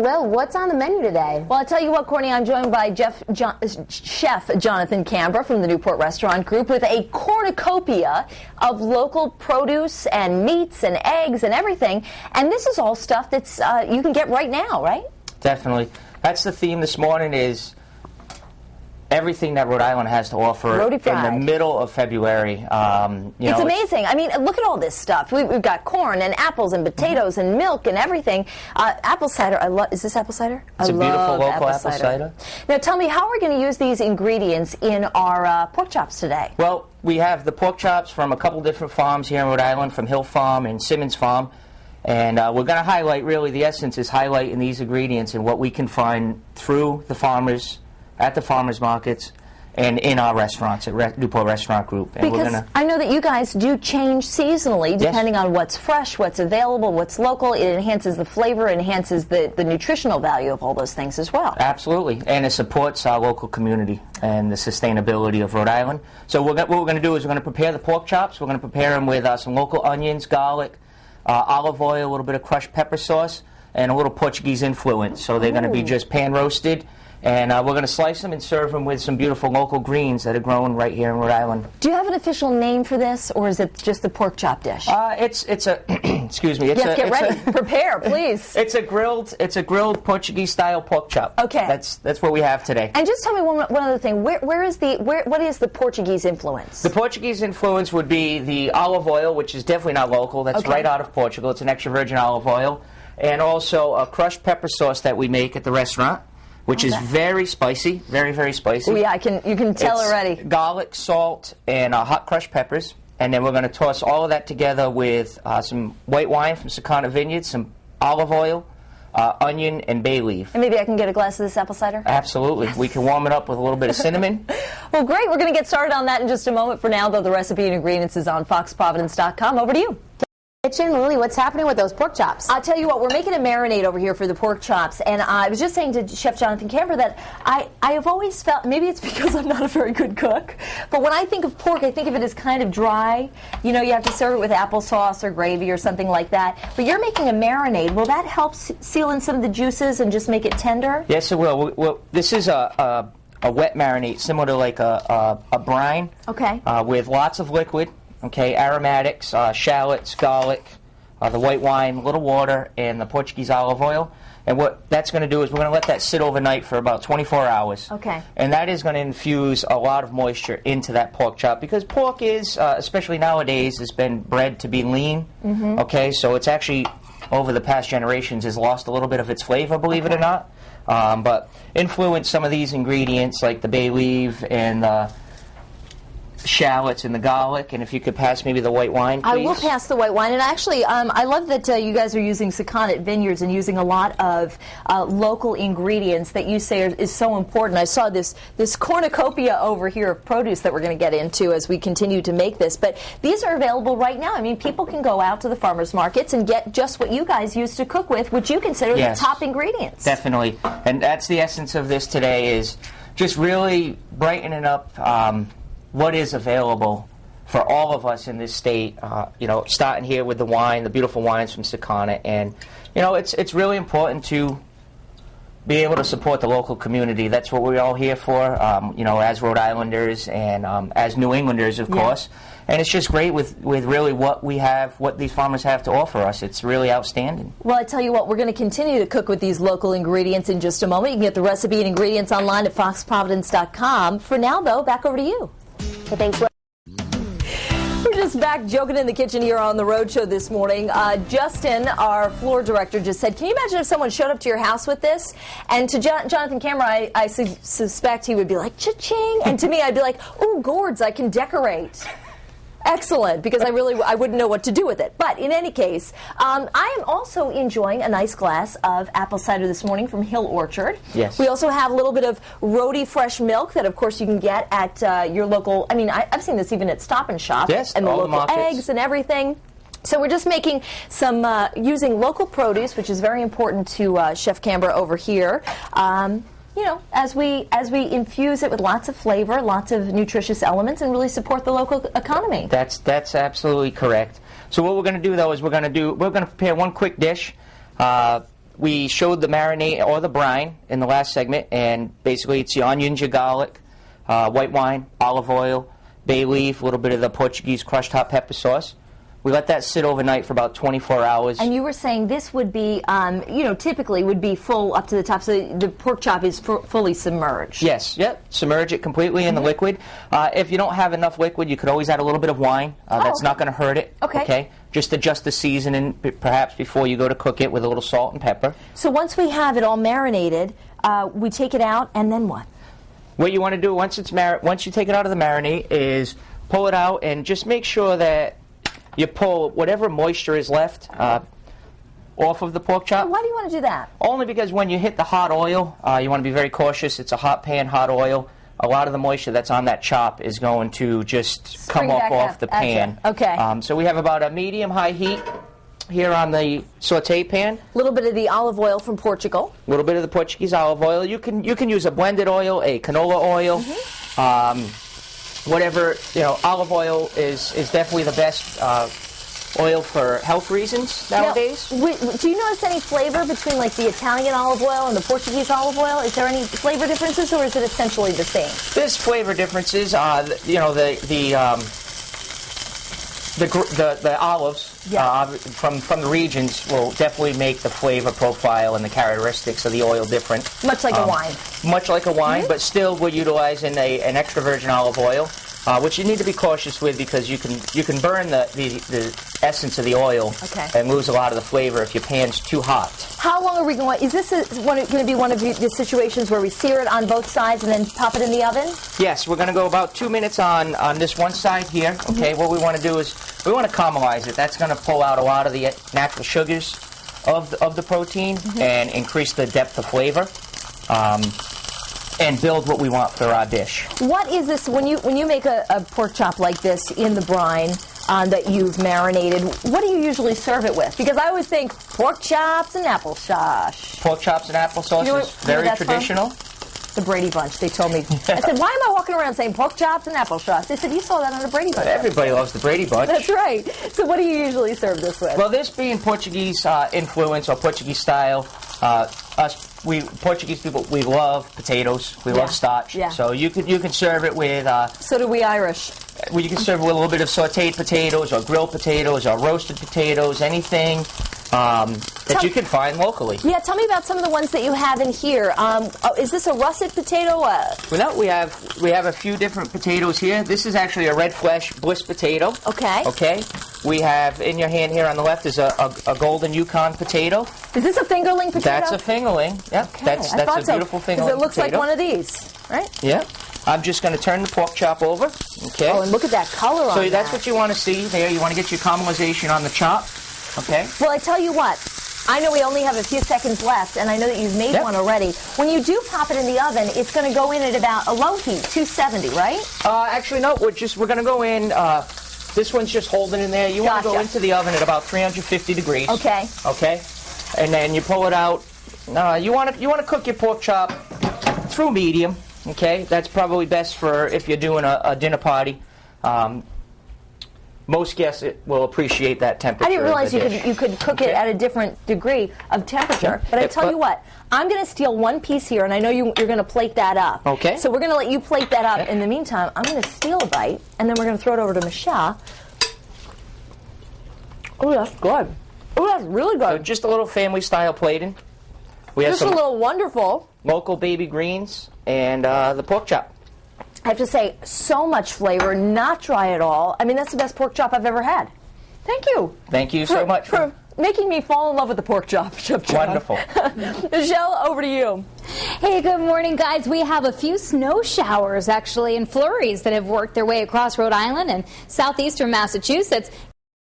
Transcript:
will. What's on the menu today? Well, I'll tell you what, Courtney, I'm joined by Chef Jonathan Cambra from the Newport Restaurant Group with a cornucopia of local produce and meats and eggs and everything. And this is all stuff that's you can get right now, right? Definitely. That's the theme this morning, is everything that Rhode Island has to offer in the middle of February. It's amazing. I mean, look at all this stuff. We've got corn and apples and potatoes and milk and everything. Apple cider. Is this apple cider? It's a beautiful local apple cider. Now, tell me, how are we going to use these ingredients in our pork chops today? Well, we have the pork chops from a couple different farms here in Rhode Island, from Hill Farm and Simmons Farm. And we're going to highlight, really, the essence is highlighting these ingredients and what we can find through the farmers, at the farmers markets, and in our restaurants at Newport Restaurant Group. And because I know that you guys do change seasonally depending on what's fresh, what's available, what's local. It enhances the flavor, enhances the nutritional value of all those things as well. Absolutely. And it supports our local community and the sustainability of Rhode Island. So what we're going to do is we're going to prepare the pork chops. We're going to prepare them with some local onions, garlic, olive oil, a little bit of crushed pepper sauce, and a little Portuguese influence. So they're going to be just pan roasted. And we're going to slice them and serve them with some beautiful local greens that are grown right here in Rhode Island. Do you have an official name for this, or is it just a pork chop dish? It's a excuse me. Yes, get ready. Prepare, please. It's a grilled Portuguese style pork chop. Okay. That's what we have today. And just tell me one other thing. What is the Portuguese influence? The Portuguese influence would be the olive oil, which is definitely not local. That's right out of Portugal. It's an extra virgin olive oil, and also a crushed pepper sauce that we make at the restaurant, which is very spicy, very, very spicy. Oh, yeah, you can tell already. Garlic, salt, and hot crushed peppers. And then we're going to toss all of that together with some white wine from Sakana Vineyards, some olive oil, onion, and bay leaf. And maybe I can get a glass of this apple cider? Absolutely. Yes. We can warm it up with a little bit of cinnamon. Well, great. We're going to get started on that in just a moment. For now, though, the recipe and ingredients is on foxprovidence.com. Over to you. Kitchen, Lily, what's happening with those pork chops? I'll tell you what, we're making a marinade over here for the pork chops, and I was just saying to Chef Jonathan Cambra that I have always felt, maybe it's because I'm not a very good cook, but when I think of pork, I think of it as kind of dry. You know, you have to serve it with applesauce or gravy or something like that. But you're making a marinade. Will that help seal in some of the juices and just make it tender? Yes, it will. Well, this is a wet marinade, similar to like a brine. Okay. With lots of liquid. Okay, aromatics, shallots, garlic, the white wine, a little water, and the Portuguese olive oil. And what that's going to do is we're going to let that sit overnight for about 24 hours. Okay. And that is going to infuse a lot of moisture into that pork chop, because pork is, especially nowadays, has been bred to be lean. Mm-hmm. Okay, so it's actually, over the past generations, has lost a little bit of its flavor, believe it or not. But influence some of these ingredients, like the bay leaf and the shallots and the garlic, and if you could pass maybe the white wine, please. I will pass the white wine. And actually, I love that you guys are using Sakana Vineyards and using a lot of local ingredients that you say is so important. I saw this cornucopia over here of produce that we're going to get into as we continue to make this, but these are available right now. I mean, people can go out to the farmers markets and get just what you guys used to cook with, which you consider the top ingredients. Definitely. And that's the essence of this today, is just really brightening up what is available for all of us in this state, you know, starting here with the wine, the beautiful wines from Sakana. And, you know, it's really important to be able to support the local community. That's what we're all here for, you know, as Rhode Islanders and as New Englanders, of course. And it's just great with really what we have, what these farmers have to offer us. It's really outstanding. Well, I tell you what, we're going to continue to cook with these local ingredients in just a moment. You can get the recipe and ingredients online at foxprovidence.com. For now, though, back over to you. So thanks. We're just back joking in the kitchen here on the Rhode Show this morning. Justin, our floor director, just said, can you imagine if someone showed up to your house with this? And to Jonathan Cambra, I suspect he would be like, cha-ching. And to me, I'd be like, ooh, gourds, I can decorate. Excellent, because I wouldn't know what to do with it. But in any case, I am also enjoying a nice glass of apple cider this morning from Hill Orchard. Yes. We also have a little bit of Rhode fresh milk that, of course, you can get at your local. I mean, I've seen this even at Stop and Shop. Yes, and the all local the eggs and everything. So we're just making some using local produce, which is very important to Chef Cambra over here. You know, as we infuse it with lots of flavor, lots of nutritious elements, and really support the local economy. That's absolutely correct. So what we're going to do, though, is we're going to prepare one quick dish we showed the marinade or the brine in the last segment, and basically it's your onions, your garlic, white wine, olive oil, bay leaf, a little bit of the Portuguese crushed hot pepper sauce. We let that sit overnight for about 24 hours. And you were saying this would be, typically would be full up to the top, so the pork chop is fully submerged. Yes, yep. Submerge it completely in the liquid. If you don't have enough liquid, you could always add a little bit of wine. That's not going to hurt it. Okay. Just adjust the seasoning, perhaps before you go to cook it, with a little salt and pepper. So once we have it all marinated, we take it out, and then what? What you want to do once you take it out of the marinade is pull it out and just make sure that you pull whatever moisture is left off of the pork chop. Why do you want to do that? Only because when you hit the hot oil, you want to be very cautious. It's a hot pan, hot oil. A lot of the moisture that's on that chop is going to just come up off the pan. Okay. So we have about a medium-high heat here on the saute pan. A little bit of the olive oil from Portugal. A little bit of the Portuguese olive oil. You can use a blended oil, a canola oil. Whatever, olive oil is definitely the best oil for health reasons nowadays. Now, do you notice any flavor between like the Italian olive oil and the Portuguese olive oil? Is there any flavor differences, or is it essentially the same? There's flavor differences. The olives from the regions will definitely make the flavor profile and the characteristics of the oil different. Much like a wine. Much like a wine, but still we're utilizing an extra virgin olive oil, which you need to be cautious with because you can burn the essence of the oil and lose a lot of the flavor if your pan's too hot. How long are we going? Is this going to be one of the situations where we sear it on both sides and then pop it in the oven? Yes, we're going to go about 2 minutes on this one side here. Okay, what we want to do is we want to caramelize it. That's going to pull out a lot of the natural sugars of the protein and increase the depth of flavor. And build what we want for our dish. What is this, when you make a pork chop like this in the brine that you've marinated, what do you usually serve it with? Because I always think pork chops and applesauce. Pork chops and applesauce is very traditional. The Brady Bunch, they told me. I said, why am I walking around saying pork chops and applesauce? They said, you saw that on the Brady Bunch. Everybody loves the Brady Bunch. That's right. So what do you usually serve this with? Well, this being Portuguese influence or Portuguese style, Portuguese people, we love potatoes. We love starch. Yeah. So you can serve it with. So do we Irish. Well, you can serve it with a little bit of sautéed potatoes or grilled potatoes or roasted potatoes, anything that you can find locally. Yeah, tell me about some of the ones that you have in here. Is this a russet potato? Well, no, we have a few different potatoes here. This is actually a red flesh bliss potato. Okay. Okay. We have in your hand here on the left is a golden Yukon potato. Is this a fingerling potato? That's a fingerling. Yep. Okay. That's a beautiful fingerling potato. Because it looks like one of these, right? Yeah. I'm just going to turn the pork chop over. Okay. Oh, and look at that color on that. So that's what you want to see there. You want to get your caramelization on the chop. Okay. Well, I tell you what. I know we only have a few seconds left, and I know that you've made one already. When you do pop it in the oven, it's going to go in at about a low heat, 270, right? Actually, no. We're going to go in. This one's just holding in there. You want to go into the oven at about 350 degrees. Okay. Okay. And then you pull it out. You want to cook your pork chop through medium. Okay. That's probably best for if you're doing a dinner party. Most guests will appreciate that temperature. I didn't realize you could cook it at a different degree of temperature. But I tell you what, I'm going to steal one piece here, and I know you're going to plate that up. Okay. So we're going to let you plate that up. In the meantime, I'm going to steal a bite, and then we're going to throw it over to Michelle. Oh, that's good. Oh, that's really good. So just a little family-style plating. We have just a little wonderful local baby greens and the pork chop. I have to say, so much flavor, not dry at all. I mean, that's the best pork chop I've ever had. Thank you. Thank you so much for making me fall in love with the pork chop, Chef John. Wonderful. Michelle, over to you. Hey, good morning, guys. We have a few snow showers, actually, and flurries that have worked their way across Rhode Island and southeastern Massachusetts.